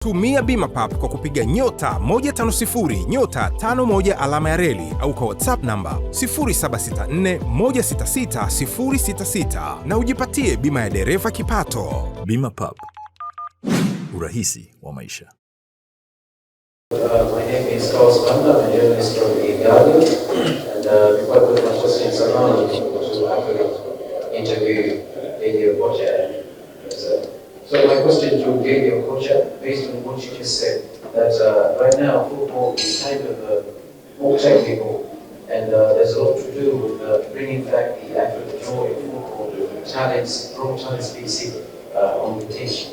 Tumia Bima Pap kwa kupiga nyota 150 nyota 51 alama ya reli au kwa WhatsApp namba 0764166066 na ujipatie bima ya dereva kipato. Bima Pap, urahisi wa maisha. My name is I'm a journalist from the Guardian, and before I put my question in Zamani to actually interview Jay-Jay Okocha. So my question to Jay-Jay Okocha, based on what you just said, that right now football is kind of more technical, and there's a lot to do with bringing back the actual joy of football, talents, raw talents being seen on the pitch.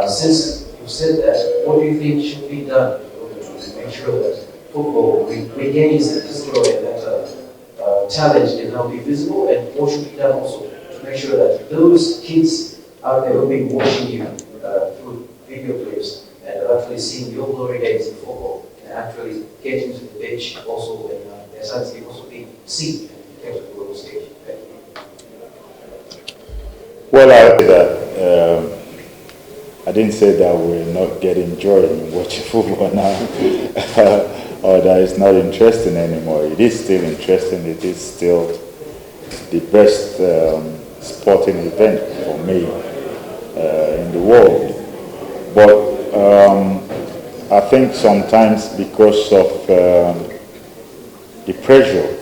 Since you said that, what do you think should be done to make sure that football regains this joy and that talent can now be visible, and what should be done also to make sure that those kids out there who have been watching you through video clips and are actually seeing your glory days in football and actually getting to the pitch also, and their talents can also be seen and kept on the global stage? Well, I didn't say that we're not getting joy in watching football now, or that it's not interesting anymore. It is still interesting. It is still the best sporting event for me in the world. But I think sometimes because of the pressure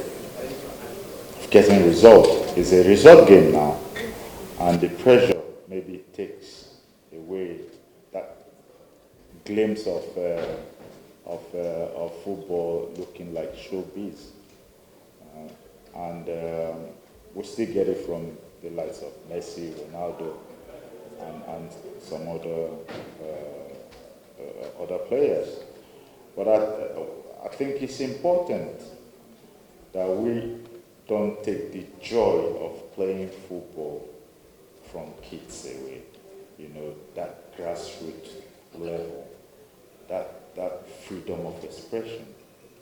of getting results, it's a result game now, and the pressure maybe takes away that glimpse of football looking like showbiz, and we still get it from the likes of Messi, Ronaldo, and some other players. But I think it's important that we don't take the joy of playing football from kids away. You know, that grassroots level, that freedom of expression.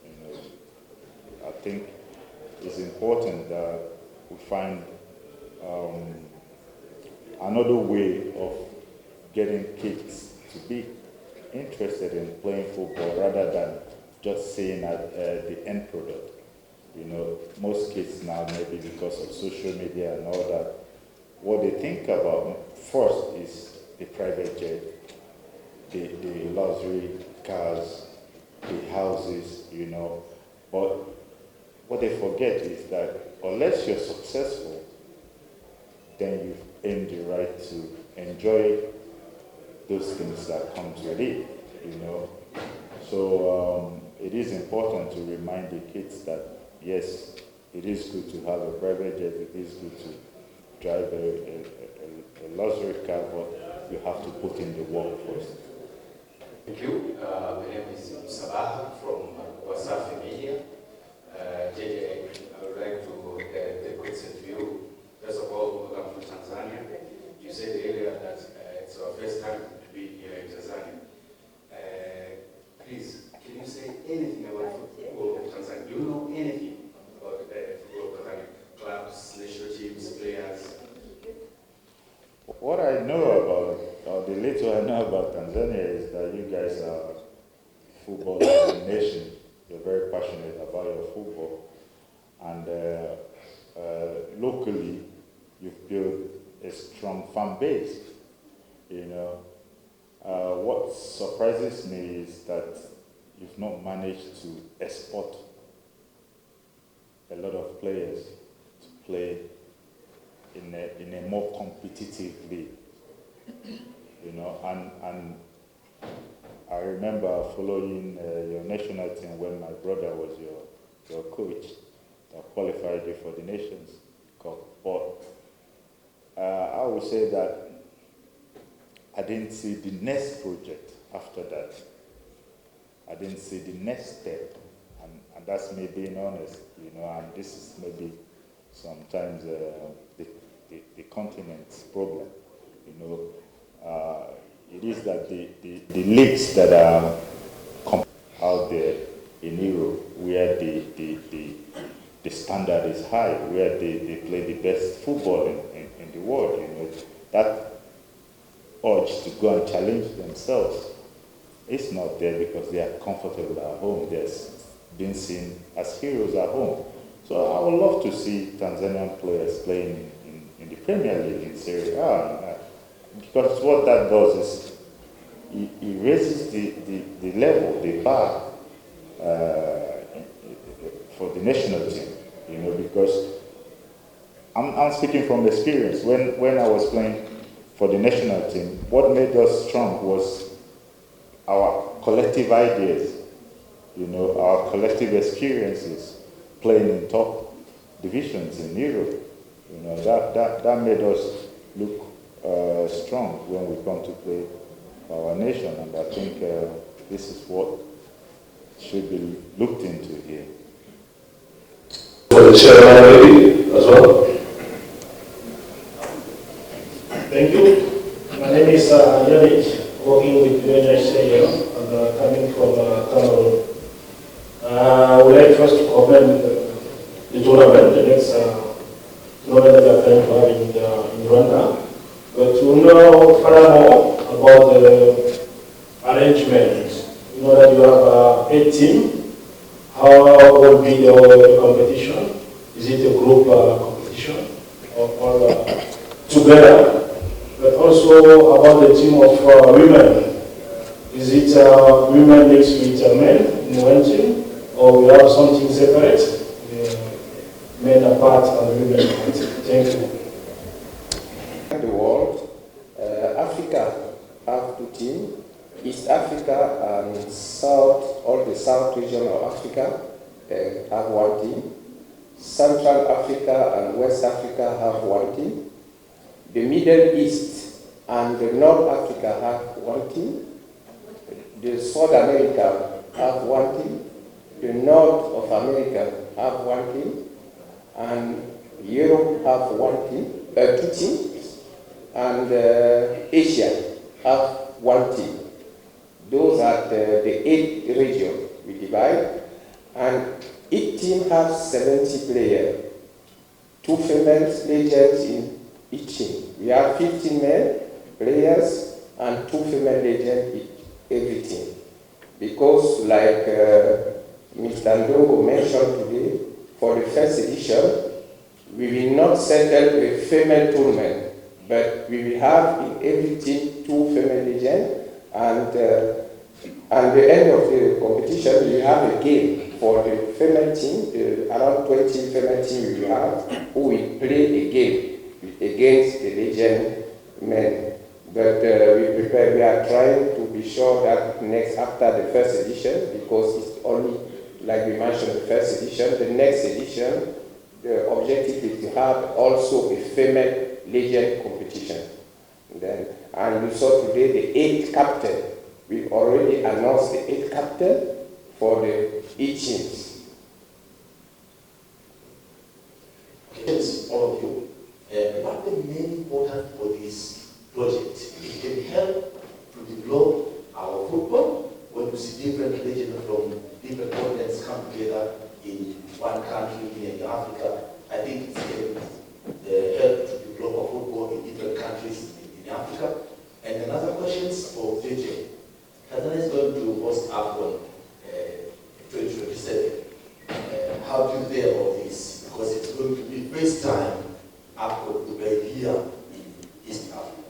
You know, I think it's important that we find another way of getting kids to be interested in playing football rather than just seeing the end product. You know, most kids now, maybe because of social media and all that, what they think about first is the private jet, the luxury cars, the houses, you know. But what they forget is that unless you're successful, then you've earned the right to enjoy those things that comes with it, you know. So it is important to remind the kids that yes, it is good to have a private jet, it is good to drive a luxury car, but you have to put in the work first. Thank you. My name is Sabah from Wakati Media. Jay-Jay, I would like to take a question to you. First of all, welcome to Tanzania. You said earlier that it's our first time to be here in Tanzania. Please, can you say anything about football of Tanzania? Do you know anything about football of Tanzania? Clubs, national teams, players? What I know about, or the little I know about Tanzania is that you guys are football nation. You're very passionate about your football. And locally, you've built a strong fan base. You know, what surprises me is that you've not managed to export a lot of players to play in a more competitive league, you know, and I remember following your national team when my brother was your coach that qualified you for the Nations Cup. But I would say that I didn't see the next project after that. I didn't see the next step, and that's me being honest, you know, and this is maybe sometimes the continent's problem, you know. It is that the leagues that are out there in Europe, where the standard is high, where they play the best football in the world, you know, that urge to go and challenge themselves It's not there because they are comfortable at home. They're being seen as heroes at home. So I would love to see Tanzanian players playing in the Premier League in Siri, because what that does is it raises the level, the bar for the national team, because I'm speaking from experience. When I was playing for the national team, what made us strong was our collective ideas, our collective experiences playing in top divisions in Europe. That made us look strong when we come to play for our nation, and I think this is what should be looked into here. For the chairman, maybe, as well. Thank you. My name is Yannick, working with Nigeria and coming from Cameroon. I would like first to comment the tournament, the next tournament that we are going to have in Rwanda. But to know furthermore about the arrangement, that you have 8 teams, how will be the competition? Is it a group competition or together? But also about the team of women. Is it women mixed with men in one team, or we have something separate, men apart and women apart? Thank you. The world, Africa have 2 teams. East Africa and South, all the South region of Africa have 1 team. Central Africa and West Africa have 1 team. The Middle East and the North Africa have 1 team. The South America have 1 team. The North of America have 1 team. And Europe have 1 team, 2 teams. And Asia have 1 team. Those are the 8 regions we divide. And each team has 70 players. 2 female legends in each team. We have 15 male players and 2 female legends in every team. Because like Mr. Bongo mentioned today, for the first edition, we will not settle a female tournament, but we will have in every team 2 female legends, and at the end of the competition, we will have a game for the female team, around 20 female team we will have, who will play a game against the legend men. But we are trying to be sure that after the first edition, because it's only, like we mentioned, the first edition, the next edition, the objective is to have also a female legend competition. And you saw today the 8th captain. We already announced the 8th captain for the 8 teams. Yes, all of you. What the main important for this project? It can help to develop our football when we see different legends from different continents come together in one country in Africa. I think it can help to develop our football in different countries in Africa. And another question is for Jay-Jay. Tanzania is going to host AFCON 2027. How do you feel about this? Because it's going to be first time AFCON to play here in East Africa.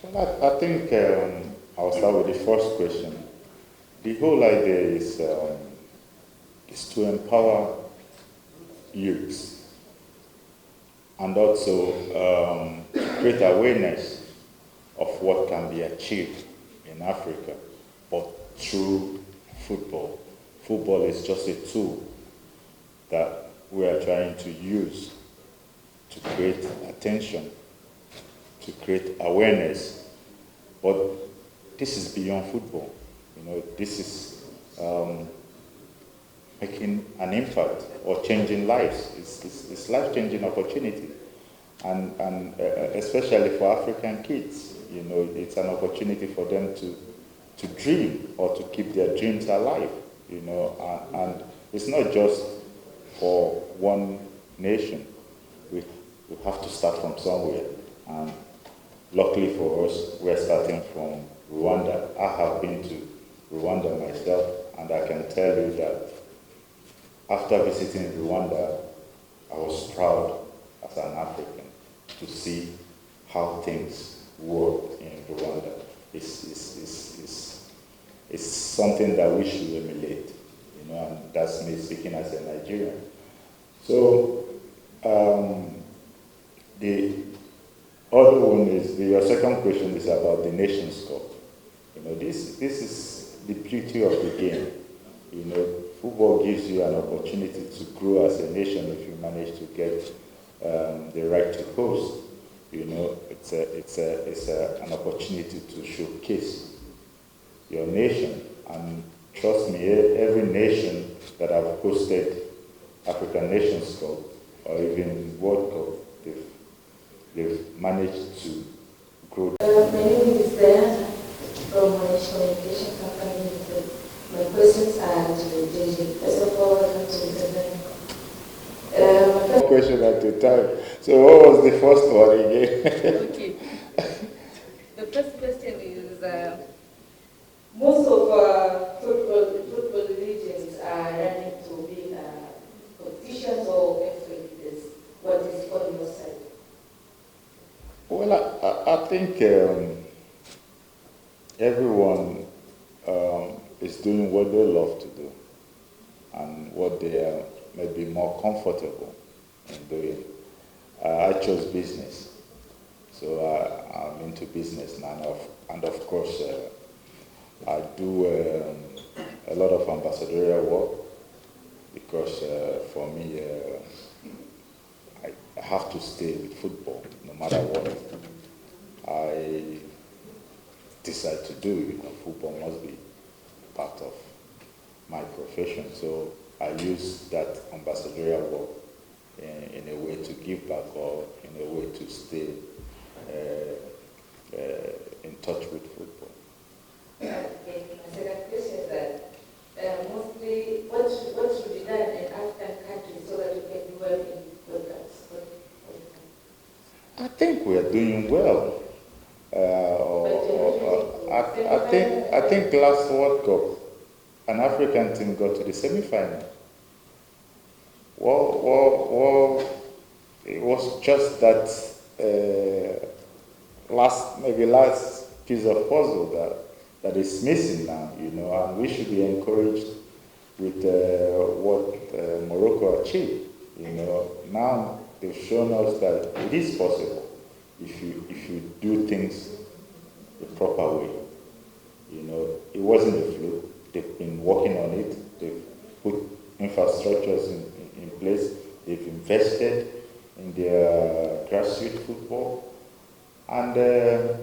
Well, I think I'll start with the first question. The whole idea is to empower youths and also create awareness of what can be achieved in Africa, but through football. Football is just a tool that we are trying to use to create attention, to create awareness. But this is beyond football. This is making an impact or changing lives. It's life-changing opportunity, and especially for African kids. It's an opportunity for them to dream or to keep their dreams alive. And it's not just for one nation. We have to start from somewhere, and luckily for us, we're starting from Rwanda. I have been to Rwanda myself, and I can tell you that after visiting Rwanda, I was proud as an African to see how things work in Rwanda. It's something that we should emulate, and that's me speaking as a Nigerian. So the other one is, your second question is about the Nations Cup. This is the beauty of the game. Football gives you an opportunity to grow as a nation if you manage to get the right to host. It's an opportunity to showcase your nation. And trust me, every nation that have hosted African Nations Cup or even World Cup, they've managed to grow. My name is Diana from National Education Company. My questions are to Jay-Jay. First of all, welcome to Tanzania. One question at a time. So what was the first one again? Okay. The first question is, most of football regions are running to be competitions or FAs. What is on your side? Well, I think everyone is doing what they love to do and what they are maybe more comfortable in doing. I chose business, so I'm into business now, and of course I do a lot of ambassadorial work because for me I have to stay with football no matter what I decide to do. Football must be part of my profession, so I use that ambassadorial work in a way to give back or in a way to stay in touch with football. Okay. My second question is that mostly what should be done in African countries so that we can do well in World Cups? I think we are doing well. I think last World Cup, an African team got to the semi-final. Well, it was just that last piece of puzzle that is missing now, and we should be encouraged with what Morocco achieved. Now they've shown us that it is possible if you do things the proper way. It wasn't a fluke. They've been working on it. They've put infrastructures in place. They've invested in their grassroots football, and they're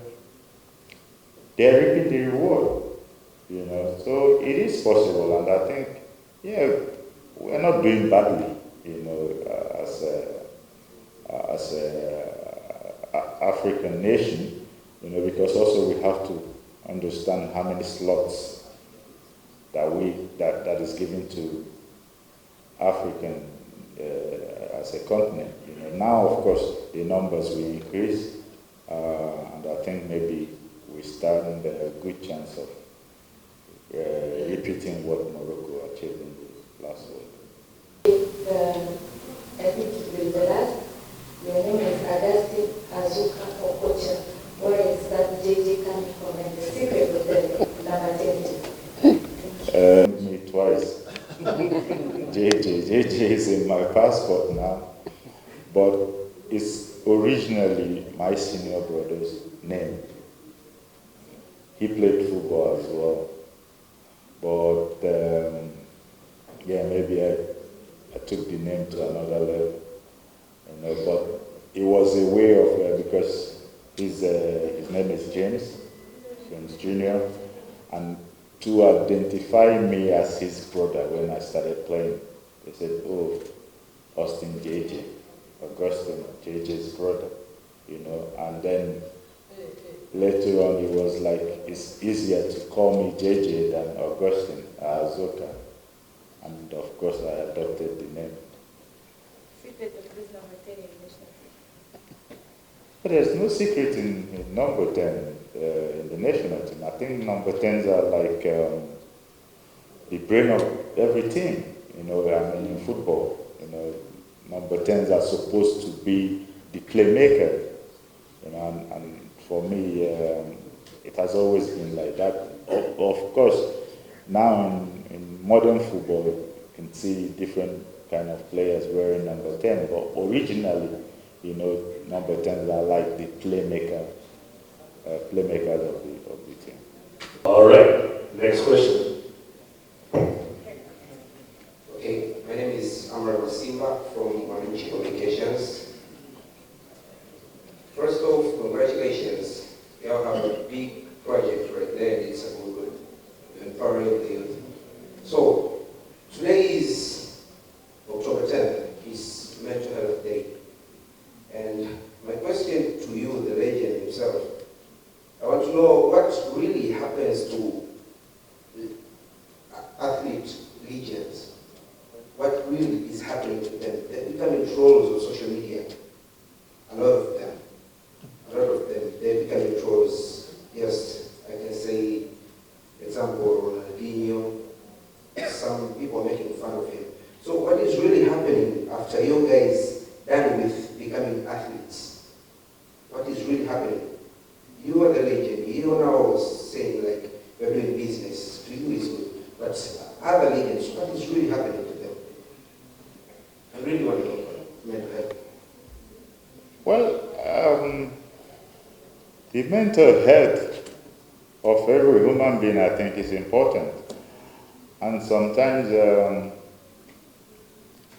reaping the reward. So it is possible, and I think, we're not doing badly. As a African nation, because also we have to understand how many slots that is given to African as a continent. Now, of course, the numbers will increase, and I think maybe we stand a good chance of repeating what Morocco achieved in the last World Cup. I think it will be the last. Your name is Augustine Azuka Okocha. Where is that Jezi coming from? And the secret of the number 10. Me twice. Jay-Jay is in my passport now, but it's originally my senior brother's name. He played football as well, but maybe I took the name to another level, but it was a way of, because his name is James Jr., and to identify me as his brother when I started playing, they said, "Oh, Austin Jay-Jay, Augustine, Jay-Jay's brother," and then later on it was like, it's easier to call me Jay-Jay than Augustine Azuka, and of course I adopted the name. Secret of this number 10 in national But there's no secret in number 10 in the national team. I think number 10s are like the brain of every team. You know, I mean, in football, you know, number 10s are supposed to be the playmaker. You know, and for me, it has always been like that. Of course, now in modern football, you can see different kind of players wearing number 10, but originally, you know, number 10s are like the playmakers of the team. All right, next question. Okay, my name is Amar Simba from Communications. First off, congratulations. You all have a big project right there. It's a good empowering the youth. So, today is October 10th. It's Mental Health Day. And my question to you, the legend himself, I want to know what really happens to the athlete legends. What really is happening to them? They're becoming trolls on social media. A lot of them. They're becoming trolls. Yes, I can say, example, Ronaldinho. Some people are making fun of him. So what is really happening after you guys done with becoming athletes? What is really happening? You are the legend. You are now saying like you're doing business. To you is good. But other legends, what is really happening to them? I really want to know mental health. Well, the mental health of every human being, I think, is important. And sometimes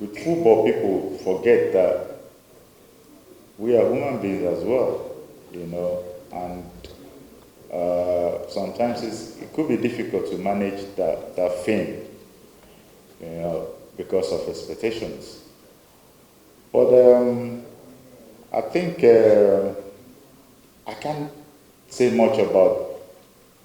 with football, people forget that we are human beings as well, you know, and sometimes it could be difficult to manage that fame, you know, because of expectations. But I think I can't say much about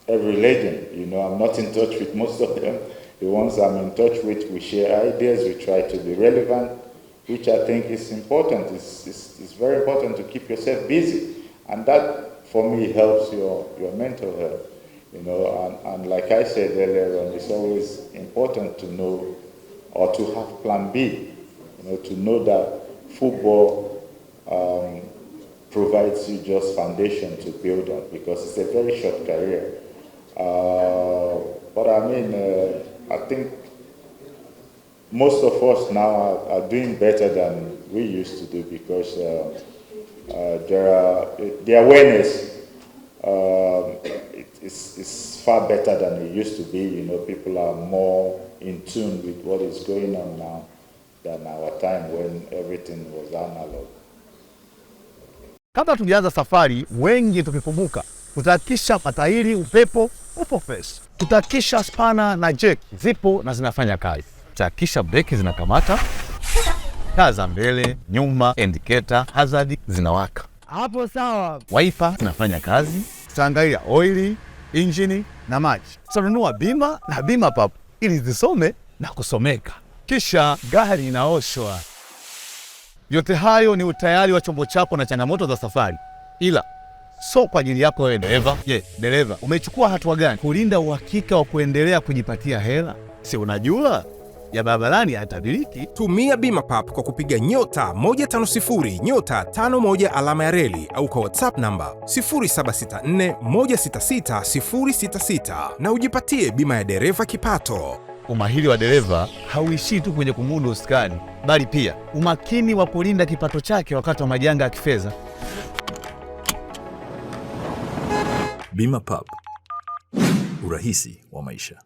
every legend. You know, I'm not in touch with most of them. The ones I'm in touch with, we share ideas, we try to be relevant, which I think is important. It's very important to keep yourself busy. And that, for me, helps your mental health. You know, and like I said earlier on, it's always important to know or to have plan B. You know, to know that football provides you just foundation to build on, because it's a very short career. But I mean, I think most of us now are doing better than we used to do, because the awareness is far better than it used to be. You know, people are more in tune with what is going on now than our time when everything was analog. Kabla tujaanza safari, wengi tukikumbuka kutahakisha matairi upepo upo fresh. Tutahakisha spana na jeki zipo na zinafanya kazi. Tutahakisha breki zinakamata, taa za mbele, nyuma, indicator, hazard zinawaka. Hapo sawa. Wiper zinafanya kazi. Tutaangalia oili, engine na maji. Tutanunua bima na bima papo ili zisome na kusomeka. Kisha gari inaoshwa. Yote hayo ni utayari wa chombo chako na changamoto za safari. Ila so kwa ajili yako wewe dereva. Dereva, umechukua hatua gani kulinda uhakika wa kuendelea kujipatia hela? Si unajua ya barabarani hatabiriki. Tumia bima pap kwa kupiga nyota 150 nyota 51 alama ya reli au kwa WhatsApp namba 0764166066 na ujipatie bima ya dereva kipato. Umahiri wa dereva hauishii tu kwenye kumudu usukani, bali pia umakini wa kulinda kipato chake wakati wa majanga ya kifedha. Bima Pub, urahisi wa maisha.